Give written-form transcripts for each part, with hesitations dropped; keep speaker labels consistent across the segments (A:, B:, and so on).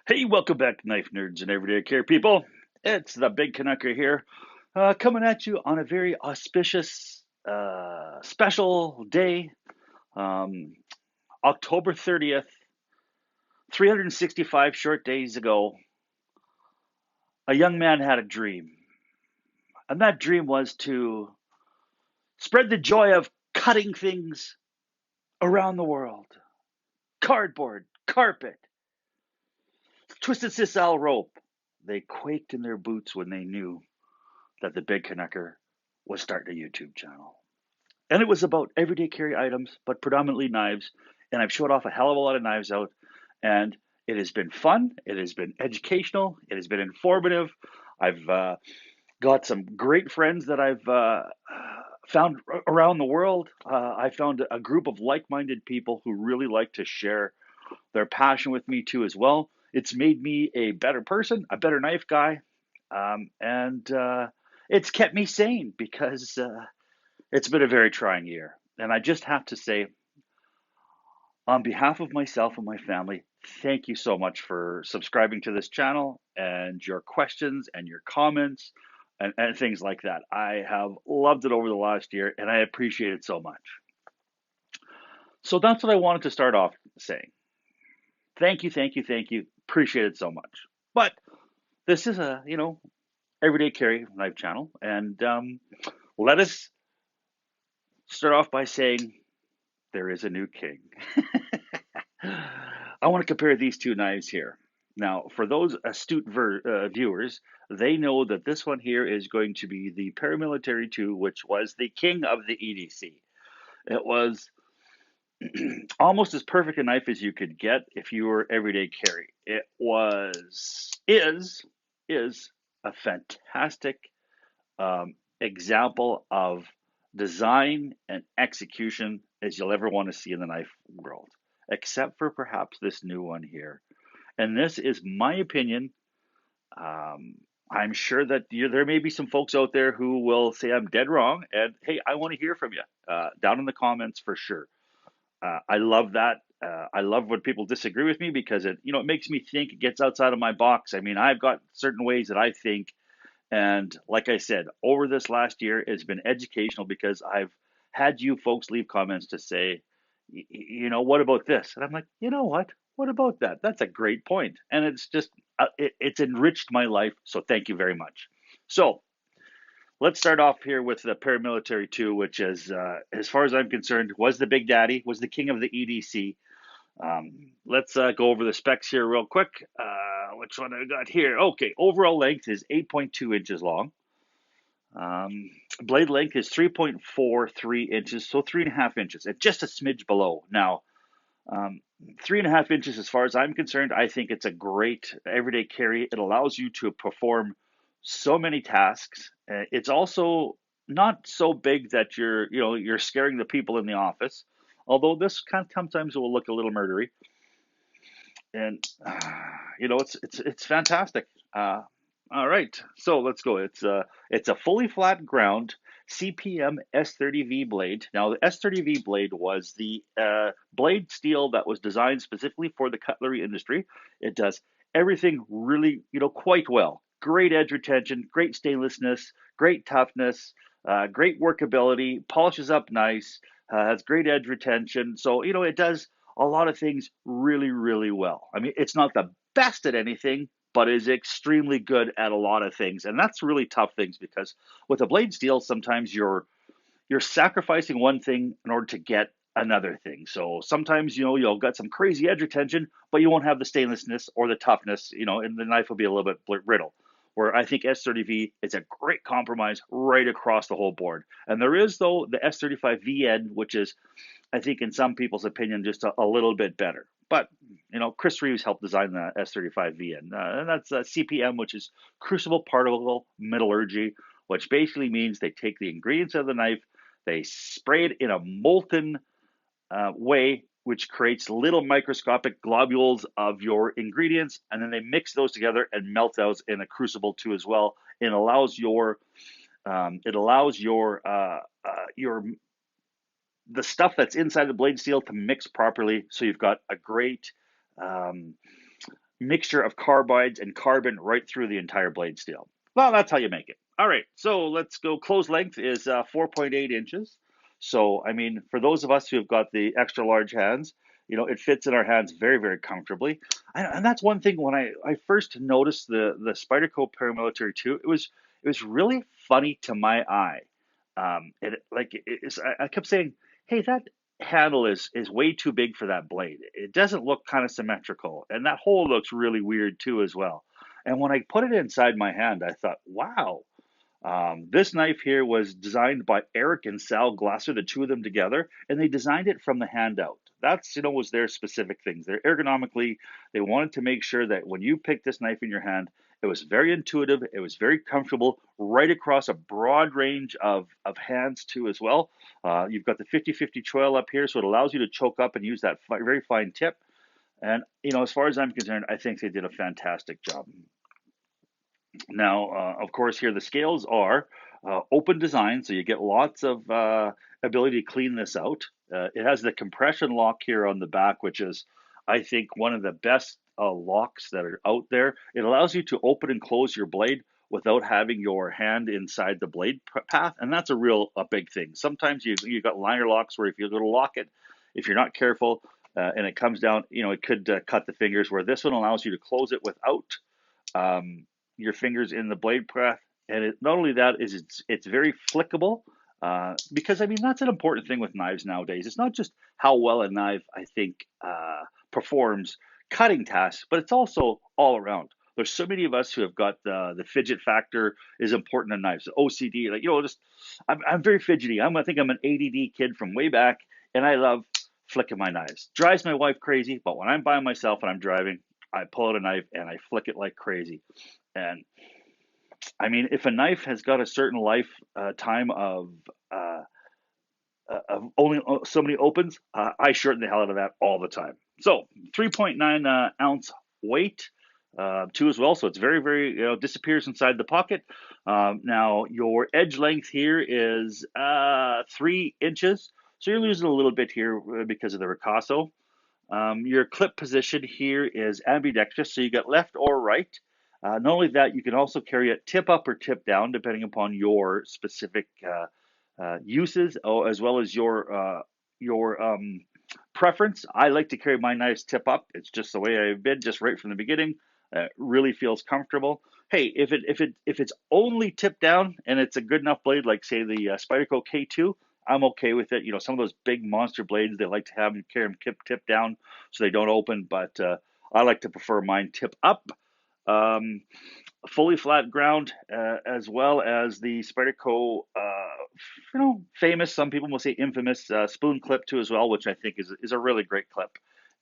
A: Hey, welcome back, knife nerds and everyday care people. It's the Big Canucker here, coming at you on a very auspicious, special day, um, October 30th, 365 short days ago. A young man had a dream, and that dream was to spread the joy of cutting things around the world. Cardboard, carpet, twisted sisal rope. They quaked in their boots when they knew that the Big Canucker was starting a YouTube channel. And it was about everyday carry items, but predominantly knives. And I've showed off a hell of a lot of knives out, and it has been fun. It has been educational. It has been informative. I've got some great friends that I've found around the world. I found a group of like-minded people who really like to share their passion with me too, as well. It's made me a better person, a better knife guy, and it's kept me sane because it's been a very trying year. And I just have to say, on behalf of myself and my family, thank you so much for subscribing to this channel and your questions and your comments and things like that. I have loved it over the last year and I appreciate it so much. So that's what I wanted to start off saying. Thank you, thank you, thank you. Appreciate it so much. But this is a, everyday carry knife channel. And let us start off by saying there is a new king. I want to compare these two knives here. Now, for those astute viewers, they know that this one here is going to be the Paramilitary 2, which was the king of the EDC. It was almost as perfect a knife as you could get if you were everyday carry. It is a fantastic example of design and execution as you'll ever want to see in the knife world, except for perhaps this new one here. And this is my opinion. I'm sure that there may be some folks out there who will say I'm dead wrong. And hey, I want to hear from you down in the comments for sure. I love that. I love when people disagree with me because it makes me think. It gets outside of my box. I mean, I've got certain ways that I think, and like I said, over this last year, it's been educational because I've had you folks leave comments to say, what about this? And I'm like, you know what? What about that? That's a great point. And it's just, it's enriched my life. So thank you very much. So let's start off here with the Paramilitary 2, which is, as far as I'm concerned, was the Big Daddy, was the king of the EDC. Let's go over the specs here real quick. Which one I got here? Okay, overall length is 8.2 inches long. Blade length is 3.43 inches, so 3.5 inches, and just a smidge below. Now, 3.5 inches, as far as I'm concerned, I think it's a great everyday carry. It allows you to perform so many tasks. It's also not so big that you're scaring the people in the office. Although this kind of sometimes will look a little murdery, and it's fantastic. All right, so let's go. It's a fully flat ground CPM S30V blade. Now the S30V blade was the blade steel that was designed specifically for the cutlery industry. It does everything really, quite well. Great edge retention, great stainlessness, great toughness, great workability, polishes up nice, has great edge retention. So it does a lot of things really, really well. I mean, it's not the best at anything, but is extremely good at a lot of things. And that's really tough things because with a blade steel, sometimes you're sacrificing one thing in order to get another thing. So sometimes you'll get some crazy edge retention, but you won't have the stainlessness or the toughness, and the knife will be a little bit brittle. Where I think S30V is a great compromise right across the whole board. And there is, though, the S35VN, which is, I think, in some people's opinion, just a little bit better. But Chris Reeves helped design the S35VN, and that's CPM, which is Crucible Particle Metallurgy, which basically means they take the ingredients of the knife, they spray it in a molten way, which creates little microscopic globules of your ingredients, and then they mix those together and melt those in a crucible too as well. It allows your the stuff that's inside the blade steel to mix properly, so you've got a great mixture of carbides and carbon right through the entire blade steel. Well, that's how you make it. All right, so let's go. Close length is 4.8 inches. So, I mean, for those of us who have got the extra large hands, it fits in our hands very, very comfortably. And that's one thing when I first noticed the Spyderco Paramilitary 2, it was really funny to my eye. I kept saying, hey, that handle is way too big for that blade. It doesn't look kind of symmetrical, and that hole looks really weird too as well. And when I put it inside my hand, I thought, wow, this knife here was designed by Eric and Sal Glasser, the two of them together, and they designed it from the hand out. That's, was their specific things. They're ergonomically, they wanted to make sure that when you pick this knife in your hand, it was very intuitive, it was very comfortable, right across a broad range of hands too as well. You've got the 50-50 choil up here, so it allows you to choke up and use that very fine tip. And, as far as I'm concerned, I think they did a fantastic job. Now, of course, here the scales are open design, so you get lots of ability to clean this out. It has the compression lock here on the back, which is, I think, one of the best locks that are out there. It allows you to open and close your blade without having your hand inside the blade path, and that's a big thing. Sometimes you got liner locks where if you go to lock it, if you're not careful and it comes down, it could cut the fingers. Where this one allows you to close it without um, your fingers in the blade path. And not only that is it's very flickable, because I mean that's an important thing with knives nowadays. It's not just how well a knife I think performs cutting tasks, but it's also all around. There's so many of us who have got the fidget factor is important in knives. OCD, like just I'm very fidgety. I think I'm an ADD kid from way back, and I love flicking my knives. Drives my wife crazy, but when I'm by myself and I'm driving, I pull out a knife and I flick it like crazy. And I mean, if a knife has got a certain life time uh, of only so many opens, I shorten the hell out of that all the time. So 3.9 ounce weight, too as well. So it's very, very disappears inside the pocket. Now your edge length here is 3 inches. So you're losing a little bit here because of the ricasso. Your clip position here is ambidextrous, so you got left or right. Not only that, you can also carry it tip up or tip down, depending upon your specific uses, as well as your preference. I like to carry my knives tip up. It's just the way I've been, just right from the beginning. Really feels comfortable. Hey, if it's only tipped down and it's a good enough blade, like say the Spyderco K2, I'm okay with it. Some of those big monster blades, they like to have them carry them tip down so they don't open, but I like to prefer mine tip up. Um, Fully flat ground, as well as the Spyderco, famous, some people will say infamous spoon clip too as well, which I think is a really great clip.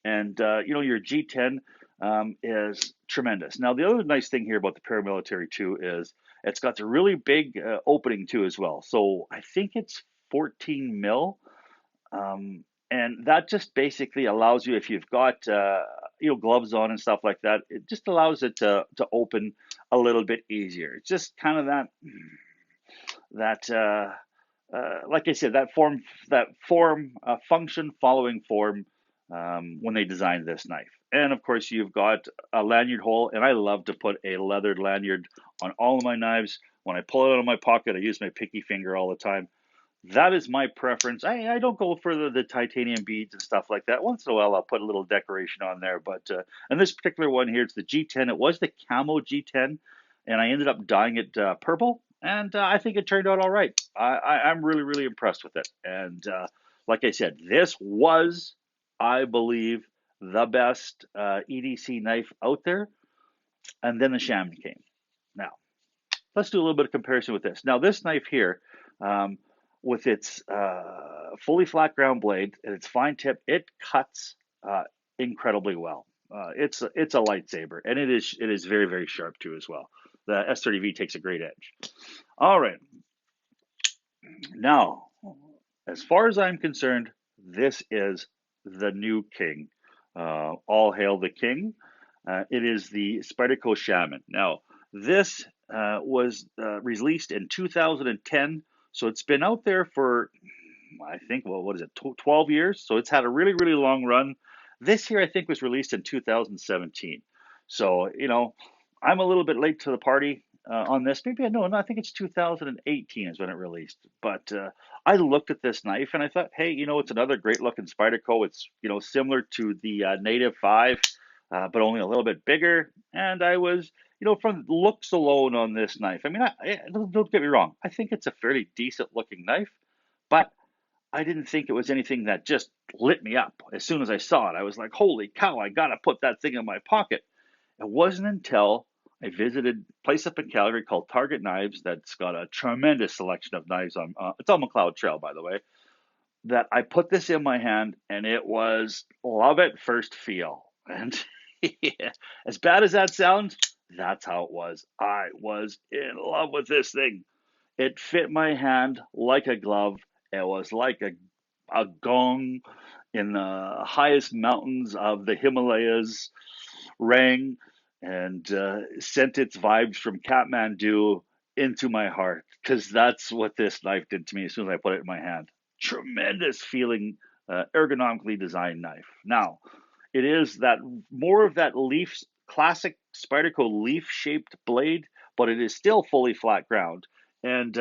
A: And your G10 is tremendous. Now the other nice thing here about the Paramilitary 2 is it's got the really big opening too as well. So I think it's 14 mil. And that just basically allows you, if you've got gloves on and stuff like that, it just allows it to open a little bit easier. It's just kind of that like I said, that function following form when they designed this knife. And of course, you've got a lanyard hole, and I love to put a leathered lanyard on all of my knives. When I pull it out of my pocket, I use my pinky finger all the time. That is my preference. I don't go for the titanium beads and stuff like that. Once in a while, I'll put a little decoration on there. But and this particular one here, it's the G10. It was the camo G10, and I ended up dyeing it purple. And I think it turned out all right. I'm really, really impressed with it. And like I said, this was, I believe, the best EDC knife out there. And then the Shaman came. Now, let's do a little bit of comparison with this. Now, this knife here, um, with its fully flat ground blade and its fine tip, it cuts incredibly well. It's a lightsaber, and it is very, very sharp too as well. The S30V takes a great edge. All right, now as far as I'm concerned, this is the new king. All hail the king. It is the Spyderco Shaman. Now, this was released in 2010, so it's been out there for, I think, well, what is it, 12 years? So it's had a really, really long run. This here, I think, was released in 2017. So, I'm a little bit late to the party on this. Maybe no, I think it's 2018 is when it released. But I looked at this knife and I thought, hey, it's another great looking Spyderco. It's, similar to the Native 5, but only a little bit bigger. And I was, from looks alone on this knife, I mean, don't get me wrong. I think it's a fairly decent looking knife, but I didn't think it was anything that just lit me up. As soon as I saw it, I was like, holy cow, I gotta put that thing in my pocket. It wasn't until I visited a place up in Calgary called Target Knives that's got a tremendous selection of knives on it's on McLeod Trail, by the way, that I put this in my hand and it was love at first feel. And yeah, as bad as that sounds, that's how it was. I was in love with this thing. It fit my hand like a glove. It was like a gong in the highest mountains of the Himalayas rang and sent its vibes from Kathmandu into my heart because that's what this knife did to me as soon as I put it in my hand. Tremendous feeling, ergonomically designed knife. Now, it is that more of that leaf, classic Spyderco leaf shaped blade, but it is still fully flat ground. And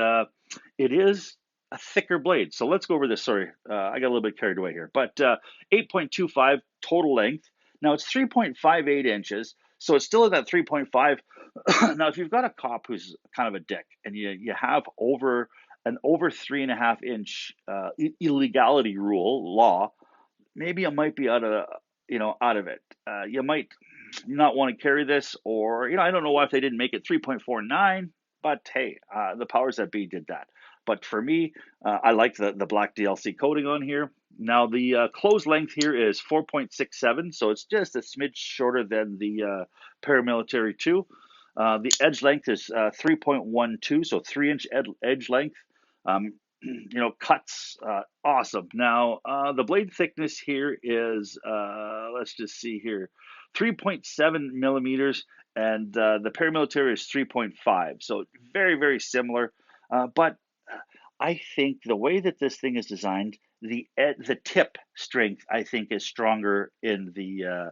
A: it is a thicker blade. So let's go over this. Sorry, I got a little bit carried away here. But 8.25 total length. Now it's 3.58 inches. So it's still at that 3.5. Now, if you've got a cop who's kind of a dick and you have over 3.5 inch illegality rule law, maybe I might be out of it. You might not want to carry this, or I don't know why if they didn't make it 3.49, but hey, the powers that be did that. But for me, I like the black DLC coating on here. Now the close length here is 4.67, so it's just a smidge shorter than the Paramilitary 2. The edge length is 3.12, so 3 inch edge length. Um, cuts awesome. Now, the blade thickness here is, let's just see here, 3.7 millimeters, and the paramilitary is 3.5. So very, very similar. But I think the way that this thing is designed, the tip strength, I think, is stronger in the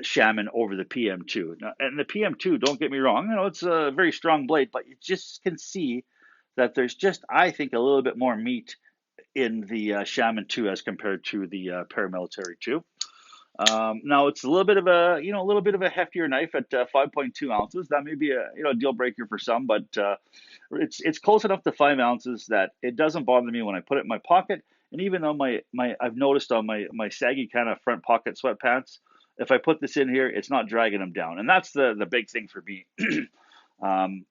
A: Shaman over the PM2. Now, and the PM2, don't get me wrong, it's a very strong blade, but you just can see that there's just, I think, a little bit more meat in the Shaman 2 as compared to the Paramilitary 2. Now it's a little bit of a heftier knife at 5.2 ounces. That may be a deal breaker for some, but it's close enough to 5 ounces that it doesn't bother me when I put it in my pocket. And even though I've noticed on my saggy kind of front pocket sweatpants, if I put this in here, it's not dragging them down, and that's the big thing for me. um,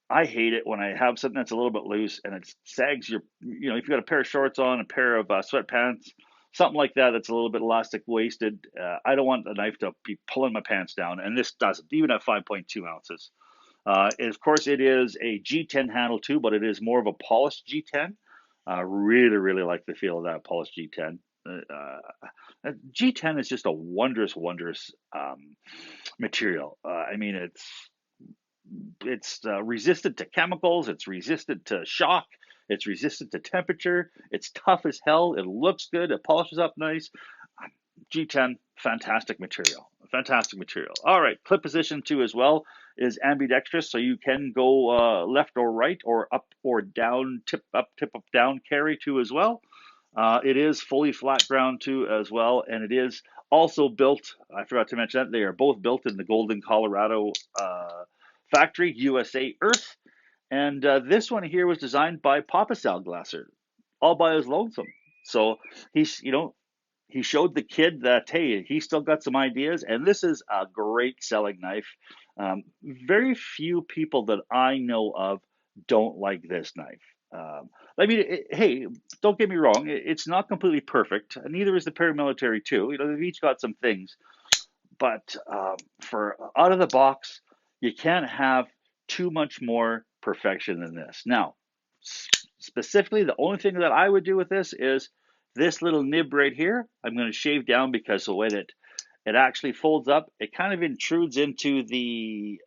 A: I hate it when I have something that's a little bit loose and it sags if you've got a pair of shorts on, a pair of sweatpants, something like that that's a little bit elastic waisted. I don't want the knife to be pulling my pants down, and this doesn't, even at 5.2 ounces. Of course, it is a G10 handle too, but it is more of a polished G10. Really, really like the feel of that polished G10. G10 is just a wondrous, wondrous material. I mean, it's resistant to chemicals. It's resistant to shock. It's resistant to temperature. It's tough as hell. It looks good. It polishes up nice. G10, fantastic material. Fantastic material. All right, clip position too as well is ambidextrous, so you can go left or right or up or down, tip up, down carry too as well. It is fully flat ground too as well, and it is also built. I forgot to mention that they are both built in the Golden, Colorado factory, USA Earth. And this one here was designed by Papa Salglasser, all by his lonesome. So he's, he showed the kid that, hey, he still got some ideas, and this is a great selling knife. Very few people that I know of don't like this knife. I mean, hey, don't get me wrong, it's not completely perfect, and neither is the Paramilitary 2. They've each got some things, but for out of the box, you can't have too much more perfection than this. Now, specifically, the only thing that I would do with this is this little nib right here. I'm going to shave down because the way that it actually folds up, it kind of intrudes into the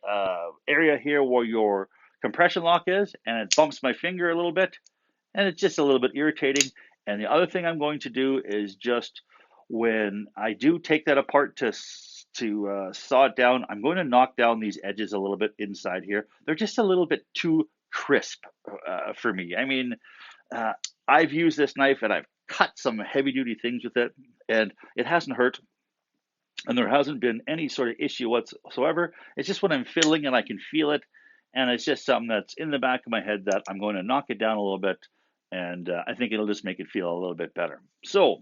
A: area here where your compression lock is, and it bumps my finger a little bit, and it's just a little bit irritating. And the other thing I'm going to do is just when I do take that apart to saw it down. I'm going to knock down these edges a little bit inside here. They're just a little bit too crisp for me. I mean, uh, I've used this knife and I've cut some heavy duty things with it, and it hasn't hurt, and there hasn't been any sort of issue whatsoever. It's just when I'm fiddling and I can feel it, and it's just something that's in the back of my head that I'm going to knock it down a little bit, and I think it'll just make it feel a little bit better. So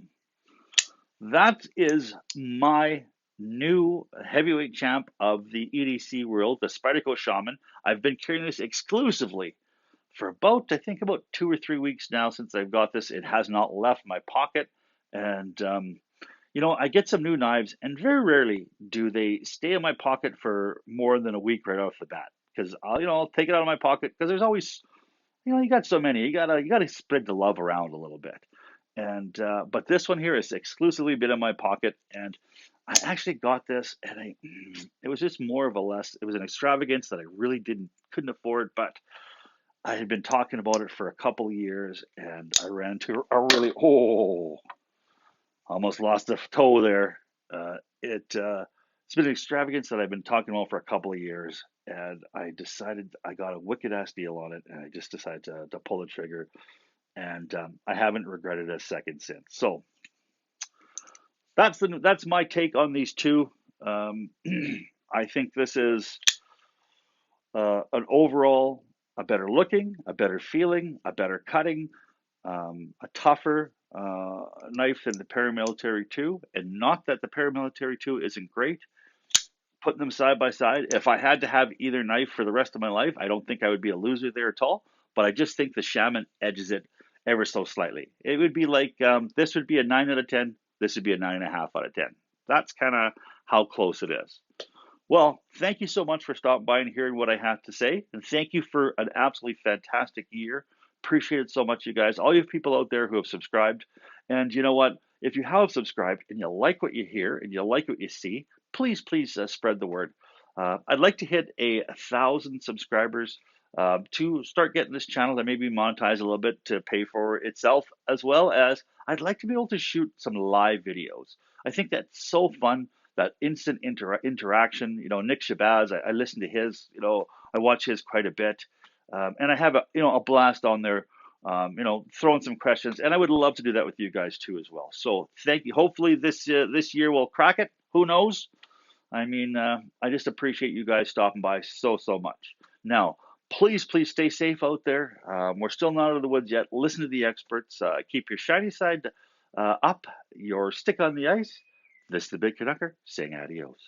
A: that is my new heavyweight champ of the EDC world, the Spyderco Shaman. I've been carrying this exclusively for about, I think, about 2 or 3 weeks now since I've got this. It has not left my pocket, and I get some new knives, and very rarely do they stay in my pocket for more than a week right off the bat. Because I'll take it out of my pocket because there's always, you got so many. You gotta spread the love around a little bit. And but this one here has exclusively been in my pocket, and I actually got this, and it was just more of a less. It was an extravagance that I really couldn't afford, but I had been talking about it for a couple of years, and I ran into a really almost lost a toe there. It's been an extravagance that I've been talking about for a couple of years, and I decided I got a wicked ass deal on it, and I just decided to pull the trigger, and I haven't regretted a second since. So that's my take on these two. Um, I think this is an overall a better looking, a better feeling, a better cutting, a tougher knife than the Paramilitary 2. And not that the Paramilitary 2 isn't great. Putting them side by side, if I had to have either knife for the rest of my life, I don't think I would be a loser there at all. But I just think the Shaman edges it ever so slightly. It would be like this would be a 9 out of 10. This would be a 9.5 out of 10. That's kind of how close it is. Well, thank you so much for stopping by and hearing what I have to say. And thank you for an absolutely fantastic year. Appreciate it so much, you guys. All you people out there who have subscribed. And you know what? If you have subscribed and you like what you hear and you like what you see, please spread the word. I'd like to hit 1,000 subscribers to start getting this channel to maybe monetize a little bit to pay for itself, as well as I'd like to be able to shoot some live videos. I think that's so fun, that instant interaction. Nick Shabazz, I listen to his, I watch his quite a bit, and I have a blast on there, throwing some questions, and I would love to do that with you guys too as well. So thank you. Hopefully this year we'll crack it. Who knows? I mean, I just appreciate you guys stopping by so much. Now, please stay safe out there. We're still not out of the woods yet. Listen to the experts. Keep your shiny side up, your stick on the ice. This is the Big Canucker saying adios.